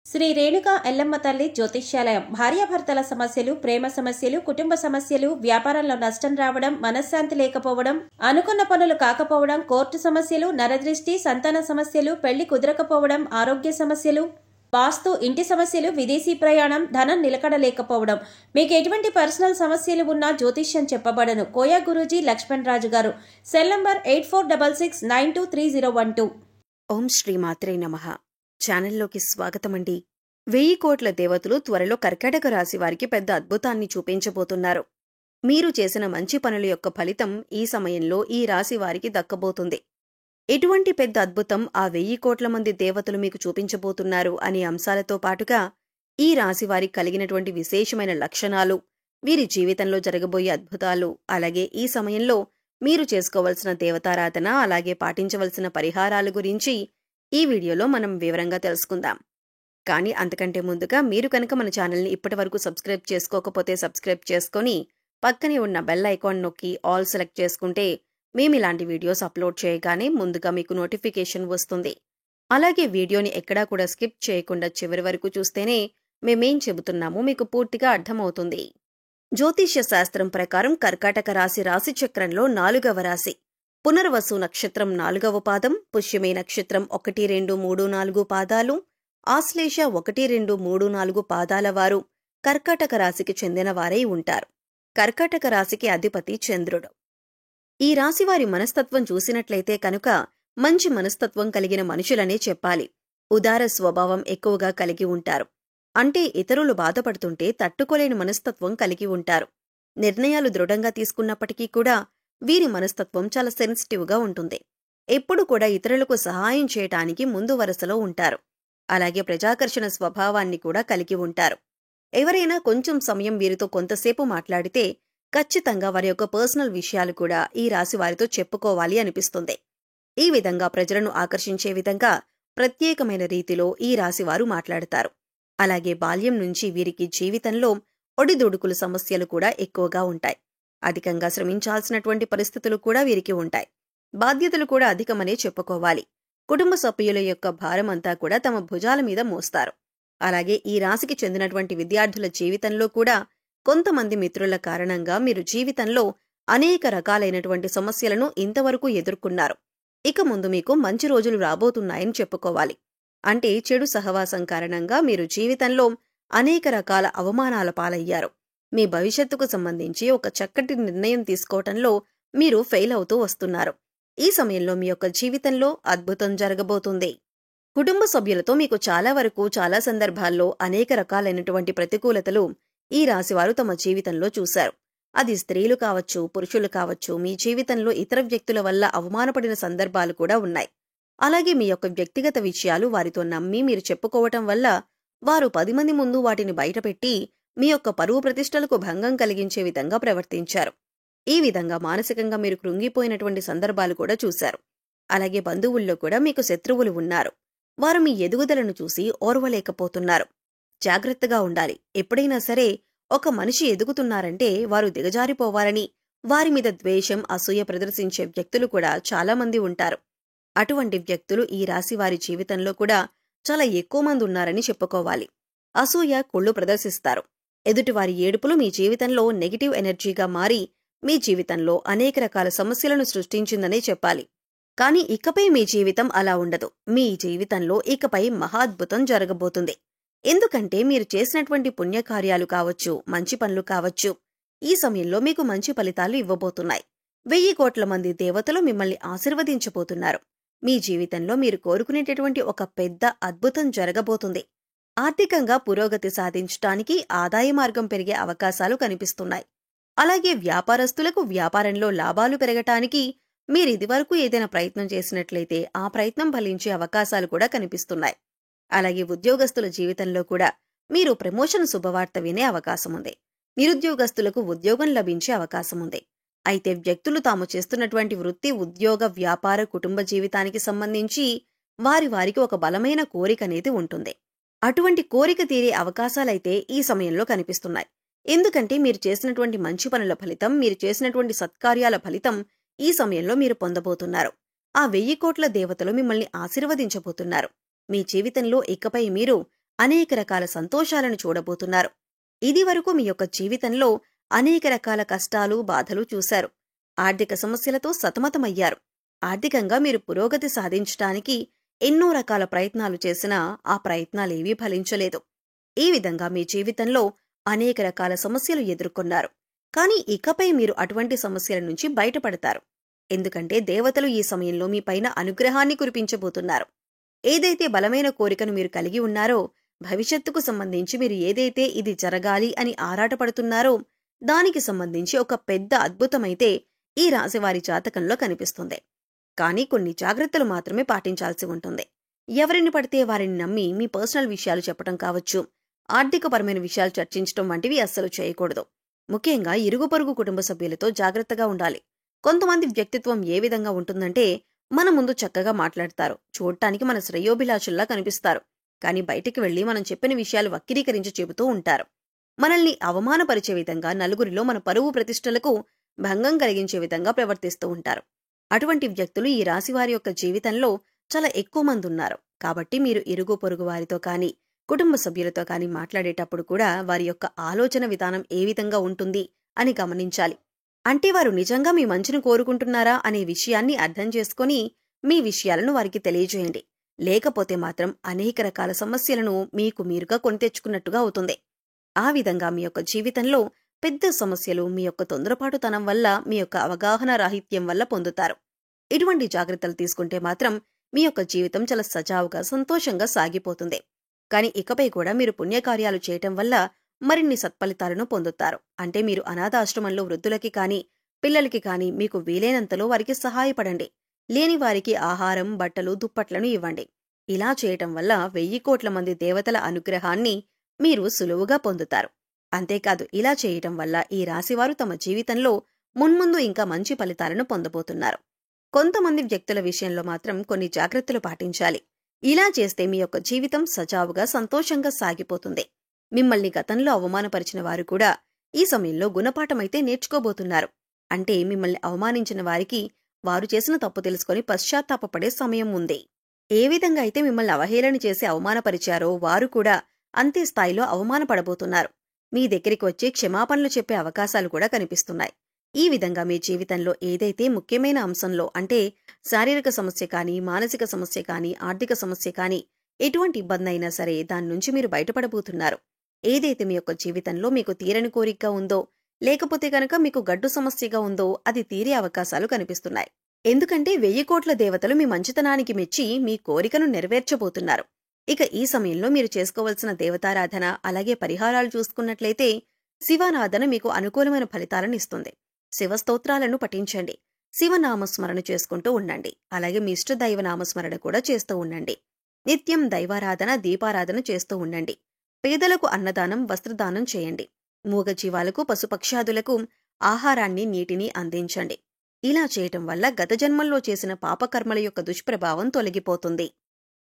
శ్రీ రేణుకా ఎల్లమ్మ తల్లి జ్యోతిష్యాలయం భార్యాభర్తల సమస్యలు, ప్రేమ సమస్యలు, కుటుంబ సమస్యలు, వ్యాపారంలో నష్టం రావడం, మనశ్శాంతి లేకపోవడం, అనుకున్న పనులు కాకపోవడం, కోర్టు సమస్యలు, నరదృష్టి, సంతాన సమస్యలు, పెళ్లి కుదరకపోవడం, ఆరోగ్య సమస్యలు, వాస్తు, ఇంటి సమస్యలు, విదేశీ ప్రయాణం, ధనం నిలకడ లేకపోవడం, మీకు ఎటువంటి పర్సనల్ సమస్యలు ఉన్నా జ్యోతిష్యం చెప్పబడను. కోయా గురూజీ లక్ష్మణ్ రాజు గారు. Cell number 8466923012. ఓం శ్రీ మాత్రే నమః. ఛానల్లోకి స్వాగతమండి. 1000 కోట్ల దేవతలు త్వరలో కర్కాటక రాశి వారికి పెద్ద అద్భుతాన్ని చూపించబోతున్నారు. మీరు చేసిన మంచి పనుల యొక్క ఫలితం ఈ సమయంలో ఈ రాశి వారికి దక్కబోతుంది. ఎటువంటి పెద్ద అద్భుతం ఆ 1000 కోట్ల మంది దేవతలు మీకు చూపించబోతున్నారు అనే అంశాలతో పాటుగా ఈ రాశి వారికి కలిగినటువంటి విశేషమైన లక్షణాలు, వీరి జీవితంలో జరగబోయే అద్భుతాలు, అలాగే ఈ సమయంలో మీరు చేసుకోవలసిన దేవతారాధన, అలాగే పాటించవలసిన పరిహారాల గురించి ఈ వీడియోలో మనం వివరంగా తెలుసుకుందాం. కానీ అంతకంటే ముందుగా మీరు కనుక మన ఛానల్ని ఇప్పటివరకు సబ్స్క్రైబ్ చేసుకోకపోతే సబ్స్క్రైబ్ చేసుకొని పక్కనే ఉన్న బెల్ ఐకాన్ నొక్కి ఆల్ సెలెక్ట్ చేసుకుంటే మేము ఇలాంటి వీడియోస్ అప్లోడ్ చేయగానే ముందుగా మీకు నోటిఫికేషన్ వస్తుంది. అలాగే వీడియోని ఎక్కడా కూడా స్కిప్ చేయకుండా చివరి వరకు చూస్తేనే మేమేం చెబుతున్నామో మీకు పూర్తిగా అర్థమవుతుంది. జ్యోతిష్య శాస్త్రం ప్రకారం కర్కాటక రాశి రాశిచక్రంలో 4వ రాశి. పునర్వసు నక్షత్రం 4వ పాదం, పుష్యమే నక్షత్రం 1, 2, 3, 4 పాదాలు, ఆశ్లేష 1, 2, 3, 4 పాదాల వారు కర్కాటక రాశికి చెందినవారై ఉంటారు. కర్కాటక రాశికి అధిపతి చంద్రుడు. ఈ రాశివారి మనస్తత్వం చూసినట్లయితే కనుక మంచి మనస్తత్వం కలిగిన మనుషులనే చెప్పాలి. ఉదార స్వభావం ఎక్కువగా కలిగి ఉంటారు. అంటే ఇతరులు బాధపడుతుంటే తట్టుకోలేని మనస్తత్వం కలిగి ఉంటారు. నిర్ణయాలు దృఢంగా తీసుకున్నప్పటికీ కూడా వీరి మనస్తత్వం చాలా సెన్సిటివ్గా ఉంటుంది. ఎప్పుడు కూడా ఇతరులకు సహాయం చేయటానికి ముందు వరుసలో ఉంటారు. అలాగే ప్రజాకర్షణ స్వభావాన్ని కూడా కలిగి ఉంటారు. ఎవరైనా కొంచెం సమయం వీరితో కొంతసేపు మాట్లాడితే ఖచ్చితంగా వారి యొక్క పర్సనల్ విషయాలు కూడా ఈ రాశి వారితో చెప్పుకోవాలి అనిపిస్తుంది. ఈ విధంగా ప్రజలను ఆకర్షించే విధంగా ప్రత్యేకమైన రీతిలో ఈ రాశివారు మాట్లాడతారు. అలాగే బాల్యం నుంచి వీరికి జీవితంలో ఒడిదుడుకుల సమస్యలు కూడా ఎక్కువగా ఉంటాయి. అధికంగా శ్రమించాల్సినటువంటి పరిస్థితులు కూడా వీరికి ఉంటాయి. బాధ్యతలు కూడా అధికమనే చెప్పుకోవాలి. కుటుంబ సభ్యుల యొక్క భారమంతా కూడా తమ భుజాల మీద మోస్తారు. అలాగే ఈ రాశికి చెందినటువంటి విద్యార్థుల జీవితంలో కూడా కొంతమంది మిత్రుల కారణంగా మీరు జీవితంలో అనేక రకాలైనటువంటి సమస్యలను ఇంతవరకు ఎదుర్కొన్నారు. ఇక ముందు మీకు మంచి రోజులు రాబోతున్నాయని చెప్పుకోవాలి. అంటే చెడు సహవాసం కారణంగా మీరు జీవితంలో అనేక రకాల అవమానాల పాలయ్యారు. మీ భవిష్యత్తుకు సంబంధించి ఒక చక్కటి నిర్ణయం తీసుకోవటంలో మీరు ఫెయిల్ అవుతూ వస్తున్నారు. ఈ సమయంలో మీ యొక్క జీవితంలో అద్భుతం జరగబోతుంది. కుటుంబ సభ్యులతో మీకు చాలా సందర్భాల్లో అనేక రకాలైనటువంటి ప్రతికూలతలు ఈ రాశివారు తమ జీవితంలో చూశారు. అది స్త్రీలు కావచ్చు, పురుషులు కావచ్చు. మీ జీవితంలో ఇతర వ్యక్తుల వల్ల అవమానపడిన సందర్భాలు కూడా ఉన్నాయి. అలాగే మీ యొక్క వ్యక్తిగత విషయాలు వారితో నమ్మి మీరు చెప్పుకోవటం వల్ల వారు 10 మంది ముందు వాటిని బయటపెట్టి మీ యొక్క పరువు ప్రతిష్టలకు భంగం కలిగించే విధంగా ప్రవర్తించారు. ఈ విధంగా మానసికంగా మీరు కృంగిపోయినటువంటి సందర్భాలు కూడా చూశారు. అలాగే బంధువుల్లో కూడా మీకు శత్రువులు ఉన్నారు. వారు మీ ఎదుగుదలను చూసి ఓర్వలేకపోతున్నారు. జాగ్రత్తగా ఉండాలి. ఎప్పుడైనా సరే ఒక మనిషి ఎదుగుతున్నారంటే వారు దిగజారిపోవాలని వారి మీద ద్వేషం, అసూయ ప్రదర్శించే వ్యక్తులు కూడా చాలా మంది ఉంటారు. అటువంటి వ్యక్తులు ఈ రాశి వారి జీవితంలో కూడా చాలా ఎక్కువ మంది ఉన్నారని చెప్పుకోవాలి. అసూయ, కుళ్ళు ప్రదర్శిస్తారు. ఎదుటివారి ఏడుపులు మీ జీవితంలో నెగిటివ్ ఎనర్జీగా మారి మీ జీవితంలో అనేక రకాల సమస్యలను సృష్టించిందనే చెప్పాలి. కానీ ఇకపై మీ జీవితం అలా ఉండదు. మీ జీవితంలో ఇకపై మహాద్భుతం జరగబోతుంది. ఎందుకంటే మీరు చేసినటువంటి పుణ్యకార్యాలు కావచ్చు, మంచి పనులు కావచ్చు, ఈ సమయంలో మీకు మంచి ఫలితాలు ఇవ్వబోతున్నాయి. 1000 కోట్ల మంది దేవతలు మిమ్మల్ని ఆశీర్వదించబోతున్నారు. మీ జీవితంలో మీరు కోరుకునేటటువంటి ఒక పెద్ద అద్భుతం జరగబోతుంది. ఆర్థికంగా పురోగతి సాధించటానికి ఆదాయ మార్గం పెరిగే అవకాశాలు కనిపిస్తున్నాయి. అలాగే వ్యాపారస్తులకు వ్యాపారంలో లాభాలు పెరగటానికి మీరు ఇదివరకు ఏదైనా ప్రయత్నం చేసినట్లయితే ఆ ప్రయత్నం ఫలించే అవకాశాలు కూడా కనిపిస్తున్నాయి. అలాగే ఉద్యోగస్తుల జీవితంలో కూడా మీరు ప్రమోషన్ శుభవార్త వినే అవకాశముంది. నిరుద్యోగస్తులకు ఉద్యోగం లభించే అవకాశముంది. అయితే వ్యక్తులు తాము చేస్తున్నటువంటి వృత్తి, ఉద్యోగ, వ్యాపార, కుటుంబ జీవితానికి సంబంధించి వారికి ఒక బలమైన కోరిక అనేది ఉంటుంది. అటువంటి కోరిక తీరే అవకాశాలైతే ఈ సమయంలో కనిపిస్తున్నాయి. ఎందుకంటే మీరు చేసినటువంటి మంచి పనుల ఫలితం, మీరు చేసినటువంటి సత్కార్యాల ఫలితం ఈ సమయంలో మీరు పొందబోతున్నారు. ఆ 1000 కోట్ల దేవతలు మిమ్మల్ని ఆశీర్వదించబోతున్నారు. మీ జీవితంలో ఇకపై మీరు అనేక రకాల సంతోషాలను చూడబోతున్నారు. ఇదివరకు మీ యొక్క జీవితంలో అనేక రకాల కష్టాలు, బాధలు చూశారు. ఆర్థిక సమస్యలతో సతమతమయ్యారు. ఆర్థికంగా మీరు పురోగతి సాధించటానికి ఎన్నో రకాల ప్రయత్నాలు చేసినా ఆ ప్రయత్నాలేవీ ఫలించలేదు. ఈ విధంగా మీ జీవితంలో అనేక రకాల సమస్యలు ఎదుర్కొన్నారు. కానీ ఇకపై మీరు అటువంటి సమస్యల నుంచి బయటపడతారు. ఎందుకంటే దేవతలు ఈ సమయంలో మీ పైన అనుగ్రహాన్ని కురిపించబోతున్నారు. ఏదైతే బలమైన కోరికను మీరు కలిగి ఉన్నారో, భవిష్యత్తుకు సంబంధించి మీరు ఏదైతే ఇది జరగాలి అని ఆరాటపడుతున్నారో దానికి సంబంధించి ఒక పెద్ద అద్భుతమైతే ఈ రాశివారి జాతకంలో కనిపిస్తుంది. కానీ కొన్ని జాగ్రత్తలు మాత్రమే పాటించాల్సి ఉంటుంది. ఎవరిని పడితే వారిని నమ్మి మీ పర్సనల్ విషయాలు చెప్పడం కావచ్చు, ఆర్థికపరమైన విషయాలు చర్చించడం వంటివి అస్సలు చేయకూడదు. ముఖ్యంగా ఇరుగు పొరుగు కుటుంబ సభ్యులతో జాగ్రత్తగా ఉండాలి. కొంతమంది వ్యక్తిత్వం ఏ విధంగా ఉంటుందంటే, మన ముందు చక్కగా మాట్లాడతారు, చూడటానికి మన శ్రేయోభిలాషుల్లా కనిపిస్తారు. కానీ బయటికి వెళ్లి మనం చెప్పిన విషయాలు వక్రీకరించి చెబుతూ ఉంటారు. మనల్ని అవమానపరిచే విధంగా, నలుగురిలో మన పరువు ప్రతిష్టలకు భంగం కలిగించే విధంగా ప్రవర్తిస్తూ ఉంటారు. అటువంటి వ్యక్తులు ఈ రాశివారి యొక్క జీవితంలో చాలా ఎక్కువ మంది ఉన్నారు. కాబట్టి మీరు ఇరుగు పొరుగు వారితో కానీ, కుటుంబ సభ్యులతో కానీ మాట్లాడేటప్పుడు కూడా వారి యొక్క ఆలోచన విధానం ఏ విధంగా ఉంటుంది అని గమనించాలి. అంటే వారు నిజంగా మీ మంచిని కోరుకుంటున్నారా అనే విషయాన్ని అర్థం చేసుకుని మీ విషయాలను వారికి తెలియజేయండి. లేకపోతే మాత్రం అనేక రకాల సమస్యలను మీకు మీరుగా కొని తెచ్చుకున్నట్టుగా అవుతుంది. ఆ విధంగా మీ యొక్క జీవితంలో పెద్ద సమస్యలు మీ యొక్క తొందరపాటుతనం వల్ల, మీ యొక్క అవగాహన రాహిత్యం వల్ల పొందుతారు. ఇటువంటి జాగ్రత్తలు తీసుకుంటే మాత్రం మీ యొక్క జీవితం చాలా సజావుగా, సంతోషంగా సాగిపోతుంది. కానీ ఇకపై కూడా మీరు పుణ్యకార్యాలు చేయటం వల్ల మరిన్ని సత్ఫలితాలను పొందుతారు. అంటే మీరు అనాథాశ్రమంలో వృద్ధులకి కానీ, పిల్లలకి కానీ మీకు వీలైనంతలో వారికి సహాయపడండి. లేని వారికి ఆహారం, బట్టలు, దుప్పట్లను ఇవ్వండి. ఇలా చేయటం వల్ల 1000 కోట్ల మంది దేవతల అనుగ్రహాన్ని మీరు సులువుగా పొందుతారు. అంతేకాదు, ఇలా చేయటం వల్ల ఈ రాశివారు తమ జీవితంలో మున్ముందు ఇంకా మంచి ఫలితాలను పొందబోతున్నారు. కొంతమంది వ్యక్తుల విషయంలో మాత్రం కొన్ని జాగ్రత్తలు పాటించాలి. ఇలా చేస్తే మీ యొక్క జీవితం సజావుగా, సంతోషంగా సాగిపోతుంది. మిమ్మల్ని గతంలో అవమానపరిచిన వారు కూడా ఈ సమయంలో గుణపాఠమైతే నేర్చుకోబోతున్నారు. అంటే మిమ్మల్ని అవమానించిన వారికి వారు చేసిన తప్పు తెలుసుకొని పశ్చాత్తాపపడే సమయం ఉంది. ఏ విధంగా అయితే మిమ్మల్ని అవహేళన చేసి అవమానపరిచారో వారు కూడా అంతే స్థాయిలో అవమానపడబోతున్నారు. మీ దగ్గరికి వచ్చి క్షమాపణలు చెప్పే అవకాశాలు కూడా కనిపిస్తున్నాయి. ఈ విధంగా మీ జీవితంలో ఏదైతే ముఖ్యమైన అంశంలో, అంటే శారీరక సమస్య కానీ, మానసిక సమస్య కానీ, ఆర్థిక సమస్య కానీ, ఎటువంటి ఇబ్బంది అయినా సరే దాని నుంచి మీరు బయటపడబోతున్నారు. ఏదైతే మీ యొక్క జీవితంలో మీకు తీరని కోరికగా ఉందో, లేకపోతే కనుక మీకు గడ్డు సమస్యగా ఉందో అది తీరే అవకాశాలు కనిపిస్తున్నాయి. ఎందుకంటే 1000 కోట్ల దేవతలు మీ మంచితనానికి మెచ్చి మీ కోరికను నెరవేర్చబోతున్నారు. ఇక ఈ సమయంలో మీరు చేసుకోవాల్సిన దేవతారాధన, అలాగే పరిహారాలు చూసుకున్నట్లయితే శివారాధన మీకు అనుకూలమైన ఫలితాలను ఇస్తుంది. శివస్తోత్రాలను పఠించండి. శివనామస్మరణ చేసుకుంటూ ఉండండి. అలాగే మీ ఇష్ట దైవ నామస్మరణ కూడా చేస్తూ ఉండండి. నిత్యం దైవారాధన, దీపారాధన చేస్తూ ఉండండి. పేదలకు అన్నదానం, వస్త్రదానం చేయండి. మూగజీవాలకు, పశుపక్షాదులకు ఆహారాన్ని, నీటిని అందించండి. ఇలా చేయటం వల్ల గత జన్మల్లో చేసిన పాపకర్మల యొక్క దుష్ప్రభావం తొలగిపోతుంది.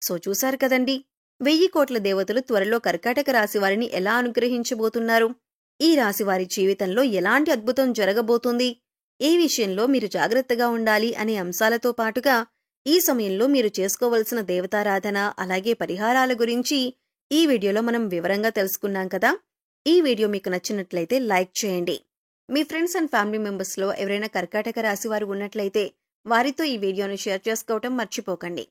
సో చూశారు కదండి, 1000 కోట్ల దేవతలు త్వరలో కర్కాటక రాశివారిని ఎలా అనుగ్రహించబోతున్నారు, ఈ రాశివారి జీవితంలో ఎలాంటి అద్భుతం జరగబోతుంది, ఏ విషయంలో మీరు జాగ్రత్తగా ఉండాలి అనే అంశాలతో పాటుగా ఈ సమయంలో మీరు చేసుకోవలసిన దేవతారాధన, అలాగే పరిహారాల గురించి ఈ వీడియోలో మనం వివరంగా తెలుసుకున్నాం కదా. ఈ వీడియో మీకు నచ్చినట్లయితే లైక్ చేయండి. మీ ఫ్రెండ్స్ అండ్ ఫ్యామిలీ మెంబర్స్లో ఎవరైనా కర్కాటక రాశివారు ఉన్నట్లయితే వారితో ఈ వీడియోను షేర్ చేసుకోవటం మర్చిపోకండి.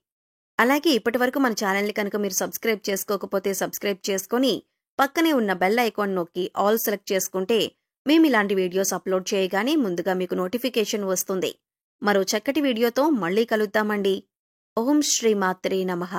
అలాగే ఇప్పటివరకు మన ఛానల్ని కనుక మీరు సబ్స్క్రైబ్ చేసుకోకపోతే సబ్స్క్రైబ్ చేసుకొని పక్కనే ఉన్న బెల్ ఐకాన్ నొక్కి ఆల్ సెలెక్ట్ చేసుకుంటే మేము ఇలాంటి వీడియోస్ అప్లోడ్ చేయగానే ముందుగా మీకు నోటిఫికేషన్ వస్తుంది. మరో చక్కటి వీడియోతో మళ్ళీ కలుద్దామండి. ఓం శ్రీ మాత్రే నమః.